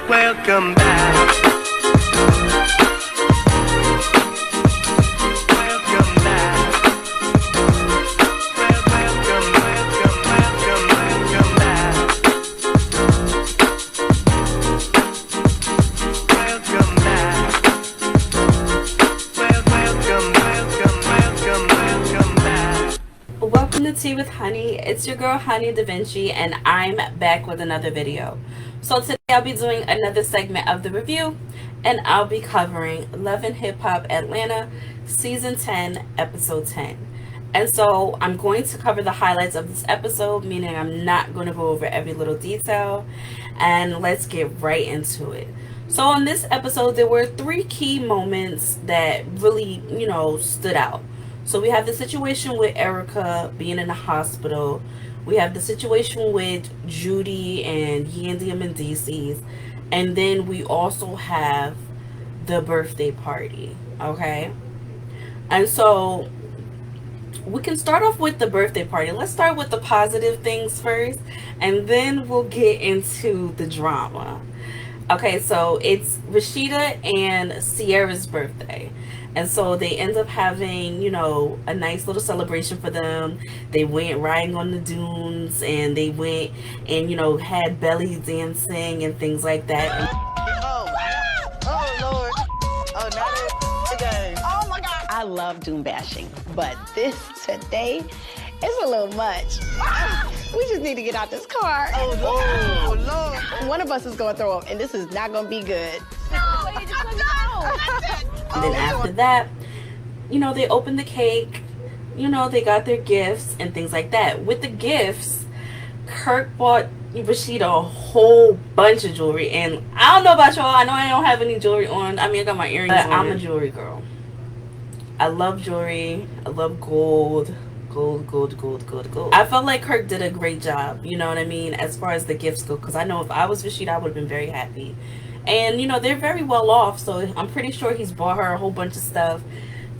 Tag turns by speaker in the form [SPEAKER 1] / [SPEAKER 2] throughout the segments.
[SPEAKER 1] Welcome back. Welcome back. Welcome, welcome, welcome, welcome back. Welcome back. Welcome, welcome, welcome, welcome back.
[SPEAKER 2] Welcome to Tea with Honey. It's your girl HoneyDaVinci, and I'm back with another video. So today I'll be doing another segment of the review, and I'll be covering Love and Hip Hop Atlanta Season 10, Episode 10. And so I'm going to cover the highlights of this episode, meaning I'm not going to go over every little detail, and let's get right into it. So on this episode, there were 3 key moments that really, stood out. So we have the situation with Erica being in the hospital. We have the situation with Judy and Yandy and Mendeecees. And then we also have the birthday party. Okay? And so we can start off with the birthday party. Let's start with the positive things first, and then we'll get into the drama. Okay, so it's Rasheeda and Sierra's birthday. And so they end up having, a nice little celebration for them. They went riding on the dunes, and they went and, had belly dancing and things like that.
[SPEAKER 3] Oh Lord. Oh, not today. Oh my God. I love dune bashing, but this today is a little much. We just need to get out this car. Oh Lord. One of us is going to throw up, and this is not going to be good. No, you just let me go.
[SPEAKER 2] And then after that, they opened the cake, they got their gifts and things like that. With the gifts, Kirk bought Rasheeda a whole bunch of jewelry. And I don't know about y'all, I know I don't have any jewelry on. I mean, I got my earrings on. I'm a jewelry girl. I love jewelry. I love gold. Gold. I felt like Kirk did a great job, you know what I mean, as far as the gifts go. Because I know if I was Rasheeda, I would have been very happy. And, they're very well off, so I'm pretty sure he's bought her a whole bunch of stuff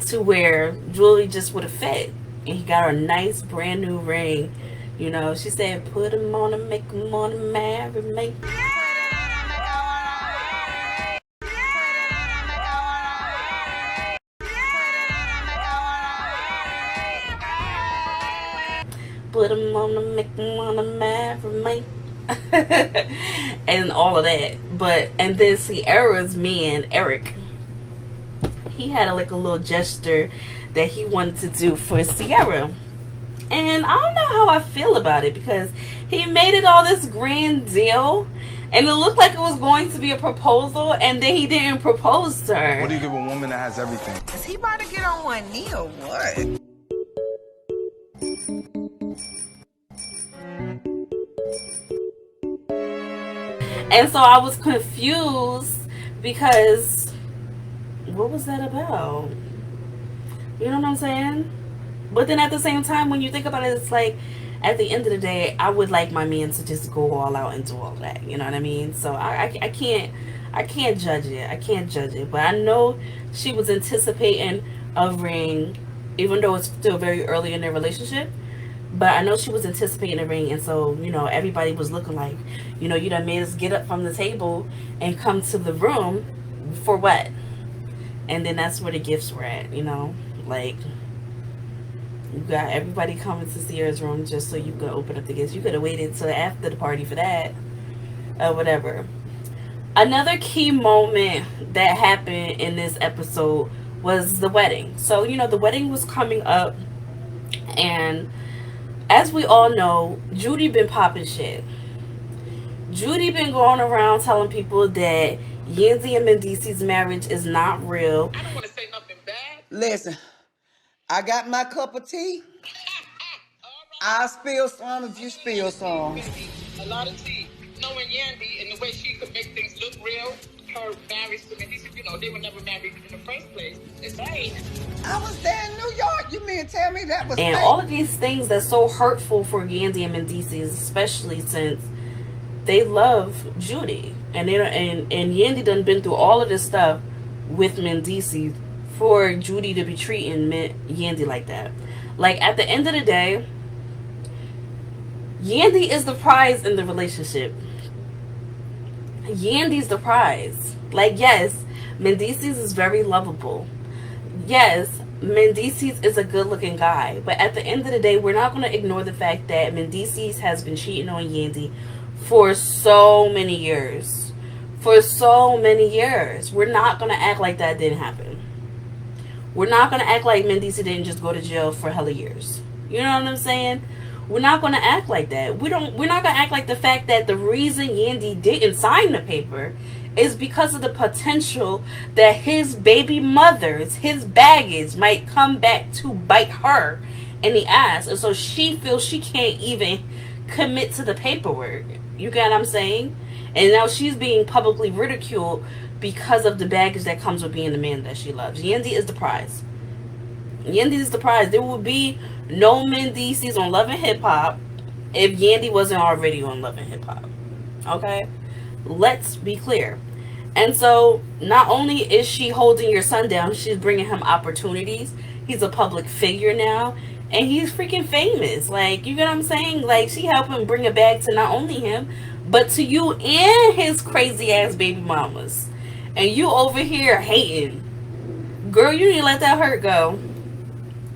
[SPEAKER 2] to where Julie just would have fit. And he got her a nice brand new ring. She said, put him on and make him on and marry me. Put him on and make him on and marry me. And all of that. And then Sierra's man, Eric, he had a little gesture that he wanted to do for Sierra. And I don't know how I feel about it, because he made it all this grand deal, and it looked like it was going to be a proposal, and then he didn't propose to her.
[SPEAKER 4] What do you give a woman that has everything?
[SPEAKER 5] Is he about to get on one knee or what?
[SPEAKER 2] And so I was confused, because what was that about? You know what I'm saying? But then at the same time, when you think about it, it's like, at the end of the day, I would like my man to just go all out and do all that. You know what I mean? So I can't judge it. I can't judge it. But I know she was anticipating a ring, even though it's still very early in their relationship. But I know she was anticipating a ring, and so, everybody was looking like, you done made us get up from the table and come to the room for what? And then that's where the gifts were at, you got everybody coming to Sierra's room just so you could open up the gifts. You could have waited till after the party for that, or whatever. Another key moment that happened in this episode was the wedding. So, the wedding was coming up, and as we all know, Judy been popping shit. Judy been going around telling people that Yandy and Mendeecees' marriage is not real.
[SPEAKER 6] I don't want to say nothing bad.
[SPEAKER 5] Listen, I got my cup of tea. I'll spill some if you spill some.
[SPEAKER 6] A lot of tea. Knowing Yandy and the way she could make things look real, her marriage to Mendeecees, they were never married in the first place. It's fake.
[SPEAKER 5] I was there in New York. You mean tell me that was
[SPEAKER 2] And
[SPEAKER 5] fake?
[SPEAKER 2] all of these things that's so hurtful for Yandy and Mendeecees, especially since they love Judy. And Yandy done been through all of this stuff with Mendeecees for Judy to be treating Yandy like that. Like, at the end of the day, Yandy is the prize in the relationship. Yandy's the prize. Like, yes, Mendeecees is very lovable. Yes, Mendeecees is a good looking guy. But at the end of the day, we're not going to ignore the fact that Mendeecees has been cheating on Yandy for so many years. For so many years. We're not going to act like that didn't happen. We're not going to act like Mendeecees didn't just go to jail for hella years. You know what I'm saying? We're not going to act like that. We're not going to act like the fact that the reason Yandy didn't sign the paper is because of the potential that his baby mother's, his baggage might come back to bite her in the ass. And so she feels she can't even commit to the paperwork. You get what I'm saying? And now she's being publicly ridiculed because of the baggage that comes with being the man that she loves. Yandy is the prize. Yandy is the prize. There will be no Mendeecees on Love and Hip Hop if Yandy wasn't already on Love and Hip Hop. Okay? Let's be clear. And so, not only is she holding your son down, she's bringing him opportunities. He's a public figure now. And he's freaking famous. Like, you get what I'm saying? Like, she helping bring it back to not only him, but to you and his crazy ass baby mamas. And you over here hating. Girl, you need to let that hurt go.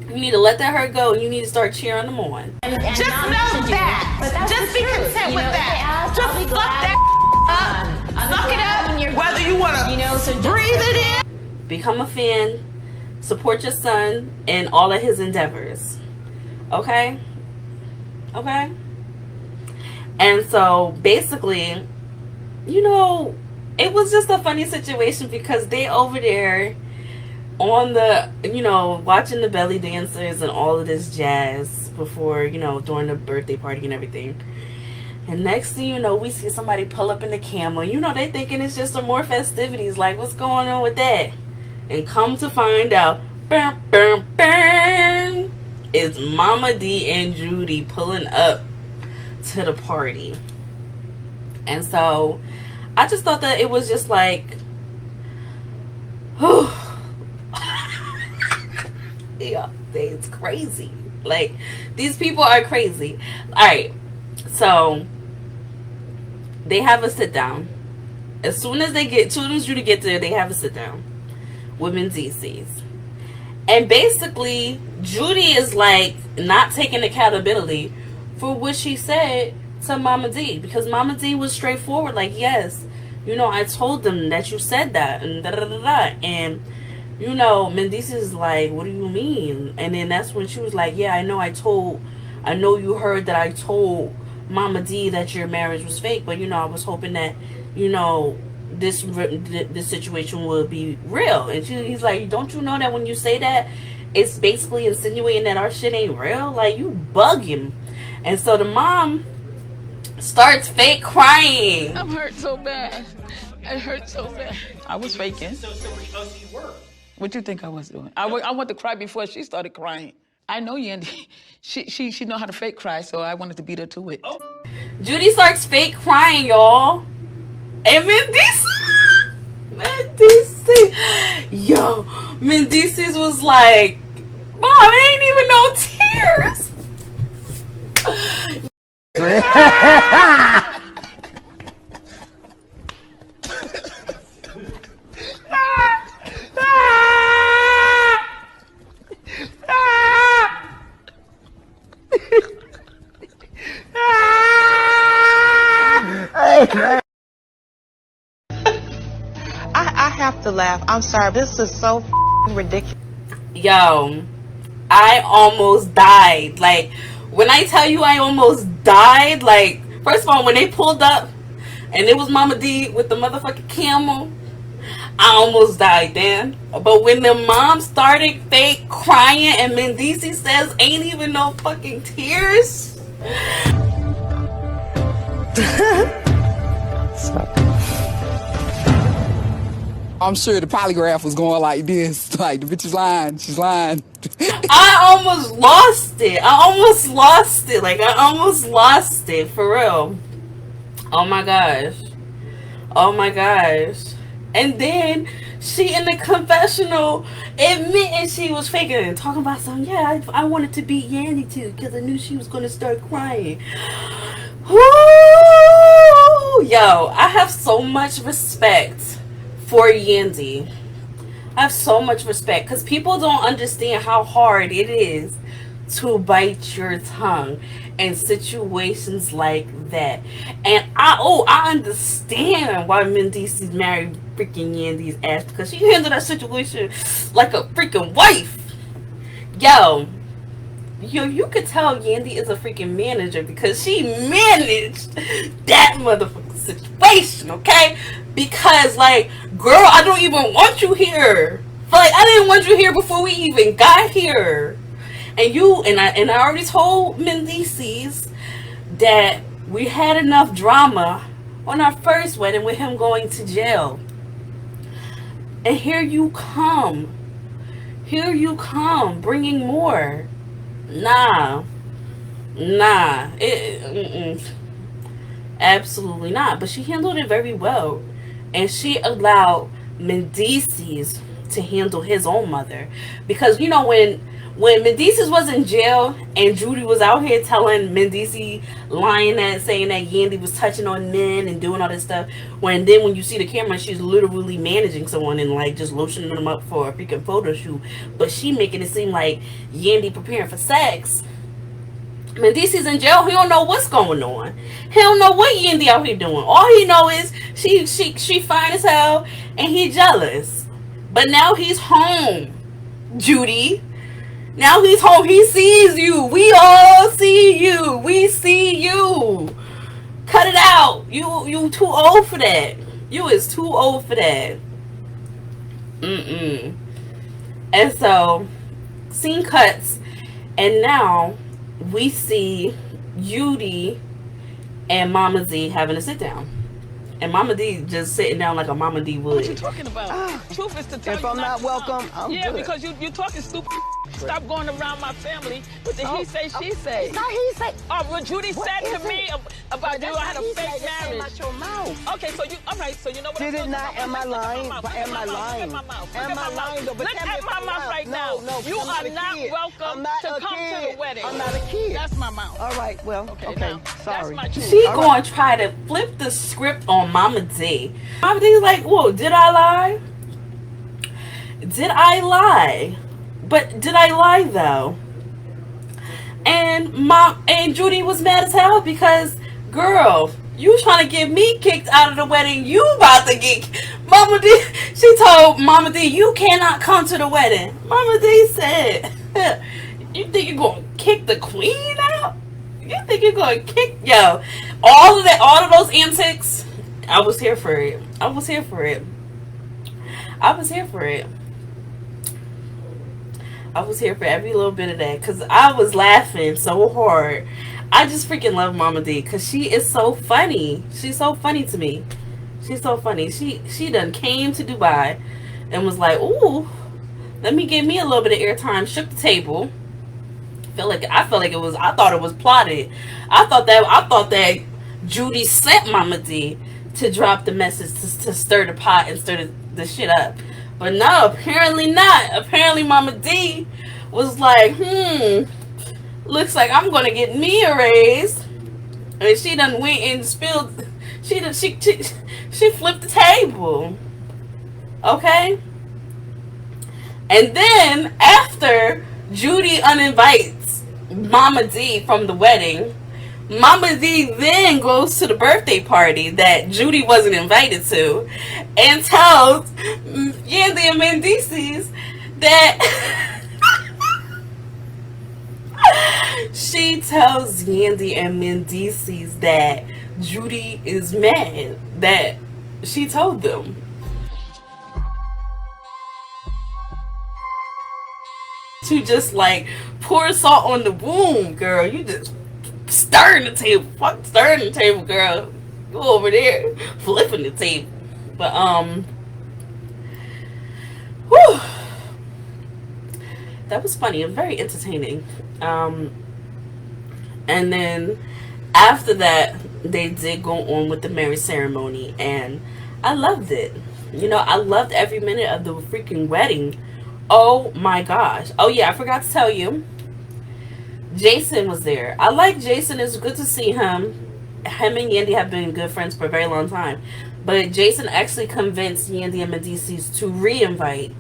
[SPEAKER 2] You need to let that hurt go. You need to start cheering them on.
[SPEAKER 4] Just know that. Just be content with that. Just suck that up. Suck it up. Whether you want to breathe it in.
[SPEAKER 2] Become a fan. Support your son in all of his endeavors. Okay? Okay? And so, basically, you know, it was just a funny situation because they over there on the, you know, watching the belly dancers and all of this jazz before, you know, during the birthday party and everything. And next thing you know, we see somebody pull up in the camel. You know, they thinking it's just some more festivities. Like, what's going on with that? And come to find out, bam, bam, bam, it's Mama D and Judy pulling up to the party. And so, I just thought that it was just like, whew. Yeah, it's crazy. Like, these people are crazy. Alright, so they have a sit down. As soon as Judy gets there, they have a sit down with Mendeecees. And basically, Judy is like not taking accountability for what she said to Mama D. Because Mama D was straightforward, like, yes, you know, I told them that you said that, and da da da da. And you know, Mendeecees is like, what do you mean? And then that's when she was like, yeah, I know you heard that I told Mama D that your marriage was fake, but, you know, I was hoping that, you know, this situation would be real. And he's like, don't you know that when you say that, it's basically insinuating that our shit ain't real? Like, you bugging. And so the mom starts fake crying.
[SPEAKER 4] I'm hurt so bad. It hurt so bad. I was faking.
[SPEAKER 6] So you were.
[SPEAKER 4] What do you think I was doing? I wanted to cry before she started crying. I know Yandy. She know how to fake cry, so I wanted to beat her to it.
[SPEAKER 6] Oh.
[SPEAKER 2] Judy starts fake crying, y'all. And Mendeecees was like, Mom, it ain't even no tears.
[SPEAKER 3] I have to laugh. I'm sorry. This is so ridiculous.
[SPEAKER 2] Yo, I almost died. Like, when I tell you I almost died, like, first of all, when they pulled up and it was Mama D with the motherfucking camel, I almost died then. But when the mom started fake crying and Mendeecees says ain't even no fucking tears.
[SPEAKER 7] I'm sure the polygraph was going like this. Like, the bitch is lying. She's lying.
[SPEAKER 2] I almost lost it. I almost lost it. Like, I almost lost it. For real. Oh my gosh. Oh my gosh. And then she in the confessional admitting she was faking it. Talking about something. Yeah, I wanted to beat Yandy too. Because I knew she was going to start crying. Woo! Yo, I have so much respect for Yandy. I have so much respect because people don't understand how hard it is to bite your tongue in situations like that. And I understand why Mendeecees married freaking Yandy's ass, because she handled that situation like a freaking wife. Yo, you could tell Yandy is a freaking manager because she managed that motherfucking situation, okay? Because, like, girl, I don't even want you here. Like, I didn't want you here before we even got here. And I already told Mendeecees that we had enough drama on our first wedding with him going to jail. And here you come. Here you come, bringing more. Nah. Absolutely not. But she handled it very well. And she allowed Mendeecees to handle his own mother. Because, you know, when Mendeecees was in jail and Judy was out here telling Mendeecees, lying that, saying that Yandy was touching on men and doing all this stuff, when you see the camera, she's literally managing someone and like just lotioning them up for a freaking photo shoot, but she making it seem like Yandy preparing for sex. Mendeecees in jail, he don't know what's going on. He don't know what Yandy out here doing. All he know is she fine as hell and he jealous. But now he's home, Judy. Now he's home. He sees you. We all see you. We see you. Cut it out. You too old for that. You is too old for that. And so, scene cuts, and now we see Judy and Mama D having a sit down. And Mama D just sitting down like a Mama D would.
[SPEAKER 6] What you talking about? Truth is to tell
[SPEAKER 5] If
[SPEAKER 6] you
[SPEAKER 5] I'm not welcome, I'm
[SPEAKER 6] yeah,
[SPEAKER 5] good.
[SPEAKER 6] because you talking stupid. Stop going around my family with the he say, she say.
[SPEAKER 3] It's not he say.
[SPEAKER 6] Oh, what Judy said
[SPEAKER 3] What
[SPEAKER 6] to
[SPEAKER 3] is
[SPEAKER 6] me about you, I had a fake marriage.
[SPEAKER 3] Out your mouth.
[SPEAKER 6] Okay, so you, all right, so you know what
[SPEAKER 5] Did
[SPEAKER 6] I'm
[SPEAKER 5] it not?
[SPEAKER 6] talking about?
[SPEAKER 5] Am I lying?
[SPEAKER 6] Look
[SPEAKER 5] Am I
[SPEAKER 6] at my mouth.
[SPEAKER 5] lying?
[SPEAKER 6] Look at my mouth.
[SPEAKER 5] Am I lying? Though? But
[SPEAKER 6] Look
[SPEAKER 5] tell me
[SPEAKER 6] at
[SPEAKER 5] if
[SPEAKER 6] my
[SPEAKER 5] I'm
[SPEAKER 6] mouth
[SPEAKER 5] lying.
[SPEAKER 6] right now.
[SPEAKER 5] No,
[SPEAKER 6] You
[SPEAKER 5] I'm
[SPEAKER 6] are
[SPEAKER 5] a
[SPEAKER 6] not
[SPEAKER 5] kid.
[SPEAKER 6] welcome
[SPEAKER 5] I'm not
[SPEAKER 6] to
[SPEAKER 5] a
[SPEAKER 6] come to
[SPEAKER 5] kid.
[SPEAKER 6] the wedding.
[SPEAKER 5] I'm not a kid.
[SPEAKER 6] That's my mouth.
[SPEAKER 5] All right, well, okay,
[SPEAKER 6] now,
[SPEAKER 5] sorry.
[SPEAKER 6] That's my truth.
[SPEAKER 2] She gonna try to flip the script on Mama D. Mama D's like, whoa, did I lie? Did I lie? But did I lie though? And Judy was mad as hell because, girl, you trying to get me kicked out of the wedding. You about to get Mama D. She told Mama D, you cannot come to the wedding. Mama D said, you think you're gonna kick the queen out? You think you're gonna kick all of those antics? I was here for it. I was here for it. I was here for it. I was here for every little bit of that because I was laughing so hard. I just freaking love Mama D because she is so funny. She's so funny to me. She's so funny. She done came to Dubai and was like, ooh, let me give me a little bit of airtime. Shook the table. I thought it was plotted. I thought that Judy sent Mama D to drop the message to stir the pot and stir the shit up. But no, apparently not. Apparently Mama D was like, looks like I'm gonna get me a raise. And she done went and spilled, she flipped the table. Okay? And then after Judy uninvites Mama D from the wedding, Mama D then goes to the birthday party that Judy wasn't invited to and tells Yandy and Mendeecees that she tells Yandy and Mendeecees that Judy is mad that she told them. To just like pour salt on the wound, girl. You just stirring the table. Fuck stirring the table, girl. Go over there flipping the table. But whew, that was funny and very entertaining. And then after that they did go on with the marriage ceremony, and I loved it. You know, I loved every minute of the freaking wedding. Oh my gosh. Oh yeah, I forgot to tell you, Jason was there. I like Jason. It's good to see him. him and Yandy have been good friends for a very long time. But Jason actually convinced Yandy and Mendeecees to re-invite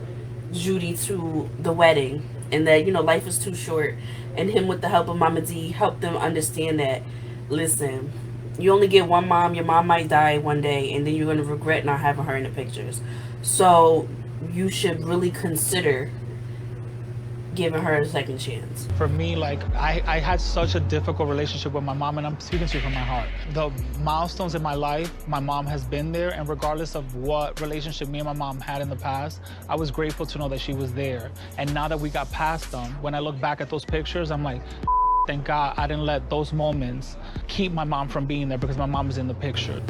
[SPEAKER 2] Judy to the wedding, and that, you know, life is too short, and him, with the help of Mama D, helped them understand that, listen, you only get one mom. Your mom might die one day, and then you're going to regret not having her in the pictures. So you should really consider giving her a second chance.
[SPEAKER 8] For me, like, I had such a difficult relationship with my mom, and I'm speaking to you from my heart. The milestones in my life, my mom has been there, and regardless of what relationship me and my mom had in the past, I was grateful to know that she was there. And now that we got past them, when I look back at those pictures, I'm like, thank God I didn't let those moments keep my mom from being there, because my mom is in the picture.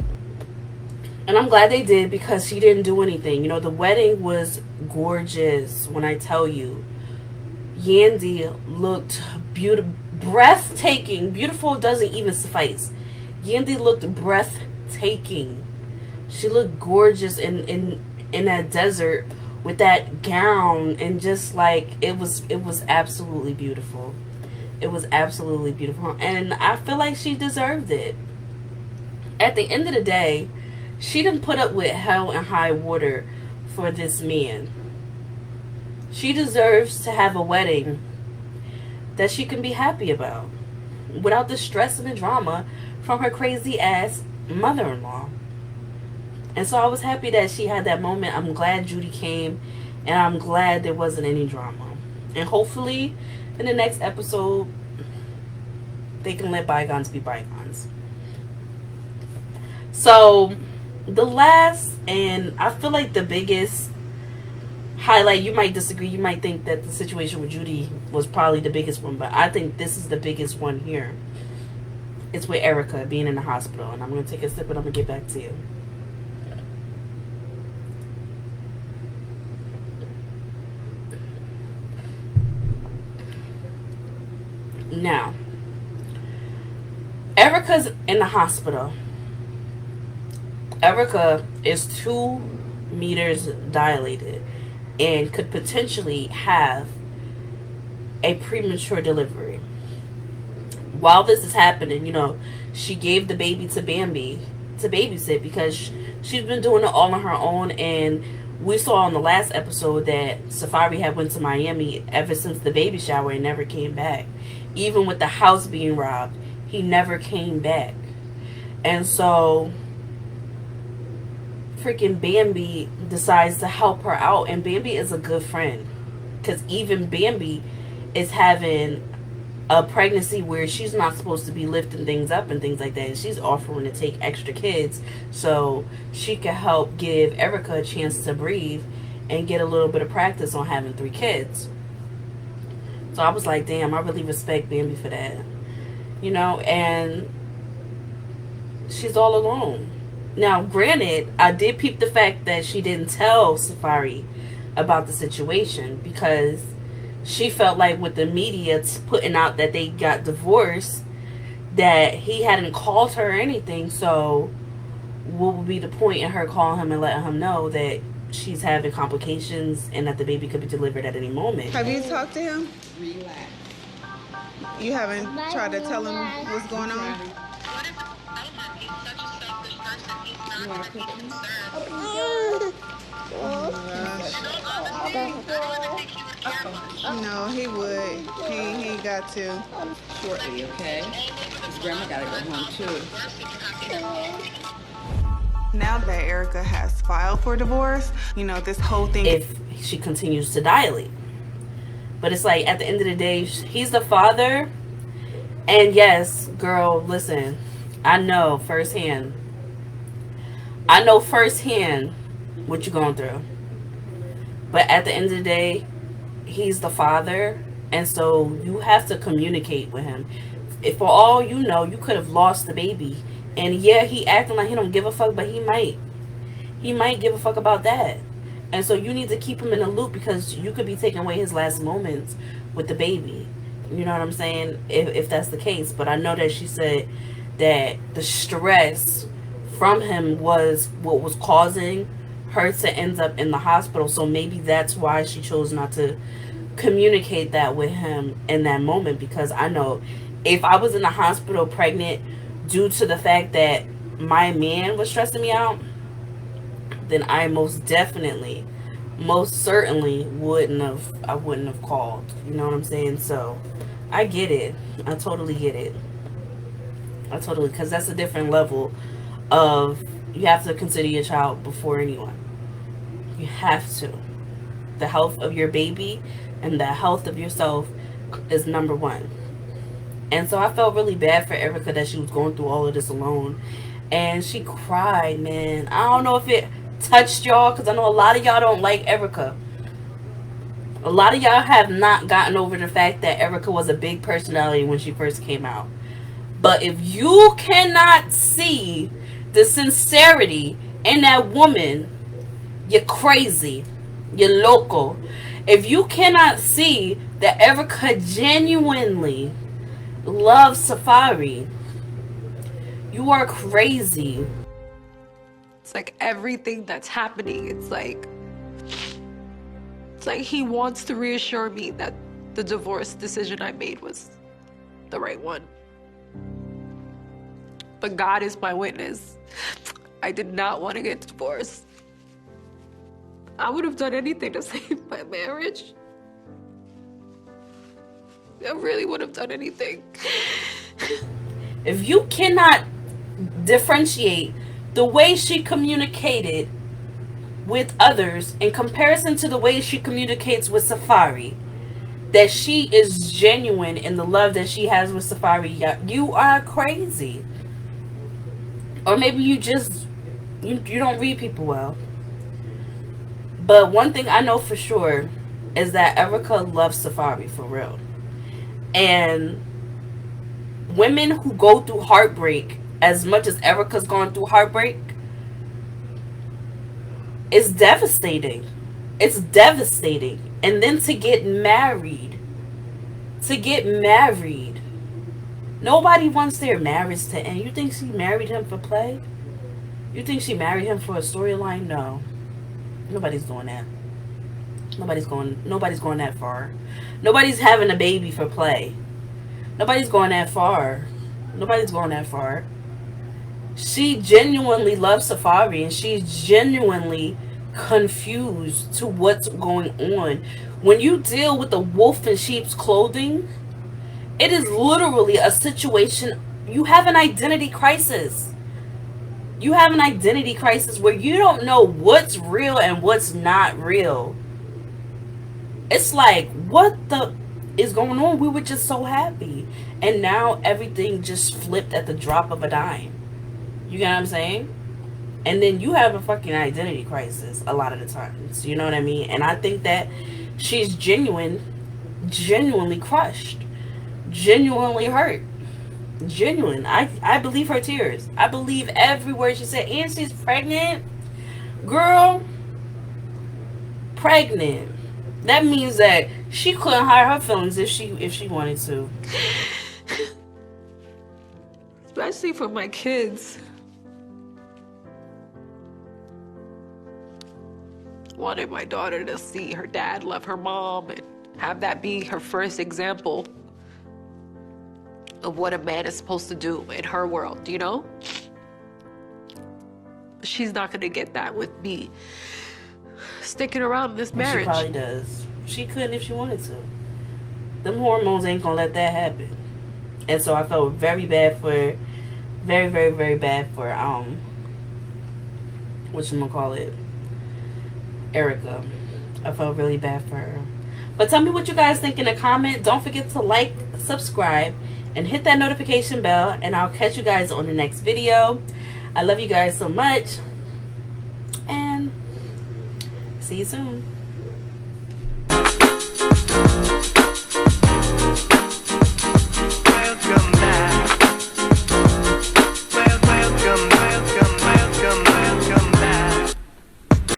[SPEAKER 2] And I'm glad they did, because she didn't do anything. You know, the wedding was gorgeous. When I tell you, Yandy looked beautiful, breathtaking. Beautiful doesn't even suffice. Yandy looked breathtaking. She looked gorgeous in that desert with that gown, and just like, it was absolutely beautiful. It was absolutely beautiful, and I feel like she deserved it. At the end of the day, she didn't put up with hell and high water for this man. She deserves to have a wedding that she can be happy about, without the stress and the drama from her crazy ass mother-in-law. And so I was happy that she had that moment. I'm glad Judy came, and I'm glad there wasn't any drama. And hopefully in the next episode, they can let bygones be bygones. So the last, and I feel like the biggest highlight, you might disagree, you might think that the situation with Judy was probably the biggest one, but I think this is the biggest one here. It's with Erica being in the hospital, and I'm going to take a sip and I'm going to get back to you. Now, Erica's in the hospital. Erica is 2 meters dilated and could potentially have a premature delivery. While this is happening, you know, she gave the baby to Bambi to babysit, because she's been doing it all on her own. And we saw on the last episode that Safaree had went to Miami ever since the baby shower and never came back. Even with the house being robbed, he never came back. And so freaking Bambi decides to help her out, and Bambi is a good friend, because even Bambi is having a pregnancy where she's not supposed to be lifting things up and things like that, and she's offering to take extra kids so she can help give Erica a chance to breathe and get a little bit of practice on having 3 kids. So I was like, damn, I really respect Bambi for that, you know. And she's all alone. Now, granted, I did peep the fact that she didn't tell Safaree about the situation, because she felt like with the media putting out that they got divorced, that he hadn't called her or anything. So what would be the point in her calling him and letting him know that she's having complications and that the baby could be delivered at any moment?
[SPEAKER 9] Have you talked to him?
[SPEAKER 5] Relax.
[SPEAKER 9] You haven't tried to tell him what's going on? No, he would. He got to.
[SPEAKER 5] Shortly, okay? His grandma gotta go home too.
[SPEAKER 9] Now that Erica has filed for divorce, you know, this whole thing.
[SPEAKER 2] If she continues to dilate. But it's like, at the end of the day, he's the father. And yes, girl, listen, I know firsthand what you're going through. But at the end of the day, he's the father, and so you have to communicate with him. If for all you know, you could have lost the baby. And yeah, he acting like he don't give a fuck, but he might give a fuck about that. And so you need to keep him in the loop, because you could be taking away his last moments with the baby. You know what I'm saying? If that's the case. But I know that she said that the stress from him was what was causing her to end up in the hospital. So maybe that's why she chose not to communicate that with him in that moment. Because I know if I was in the hospital pregnant due to the fact that my man was stressing me out, then I most certainly wouldn't have called. You know what I'm saying? So I get it. I totally get it. Because that's a different level of, you have to consider your child before anyone. You have to. The health of your baby and the health of yourself is number one. And so I felt really bad for Erica that she was going through all of this alone. And she cried, man. I don't know if it touched y'all, because I know a lot of y'all don't like Erica. A lot of y'all have not gotten over the fact that Erica was a big personality when she first came out. But if you cannot see the sincerity in that woman, you're crazy. You're loco. If you cannot see that Erica genuinely loves Safaree, you are crazy.
[SPEAKER 10] It's like everything that's happening, it's like he wants to reassure me that the divorce decision I made was the right one. But God is my witness. I did not want to get divorced. I would have done anything to save my marriage. I really would have done anything.
[SPEAKER 2] If you cannot differentiate the way she communicated with others in comparison to the way she communicates with Safaree, that she is genuine in the love that she has with Safaree, you are crazy. Or maybe you just, you don't read people well. But one thing I know for sure is that Erica loves Safaree for real. And women who go through heartbreak as much as Erica's gone through heartbreak, it's devastating. It's devastating. And then to get married. Nobody wants their marriage to end. You think she married him for play? You think she married him for a storyline? No. Nobody's doing that. Nobody's going that far. Nobody's having a baby for play. Nobody's going that far. She genuinely loves Safaree, and she's genuinely confused to what's going on. When you deal with the wolf in sheep's clothing, it is literally a situation. You have an identity crisis. You have an identity crisis where you don't know what's real and what's not real. It's like, what the is going on? We were just so happy. And now everything just flipped at the drop of a dime. You get what I'm saying? And then you have a fucking identity crisis a lot of the times. You know what I mean? And I think that she's genuinely crushed. Genuinely hurt. Genuine. I believe her tears. I believe every word she said. And she's pregnant. Girl. Pregnant. That means that she couldn't hide her feelings if she wanted to.
[SPEAKER 10] Especially for my kids. Wanted my daughter to see her dad love her mom and have that be her first example of what a man is supposed to do in her world, you know? She's not gonna get that with me sticking around in this marriage.
[SPEAKER 2] She probably does. She couldn't if she wanted to. Them hormones ain't gonna let that happen. And so I felt very bad for, very bad for, whatchamacallit, Erica. I felt really bad for her. But tell me what you guys think in the comment. Don't forget to like, subscribe, and hit that notification bell. And I'll catch you guys on the next video. I love you guys so much. And see you soon.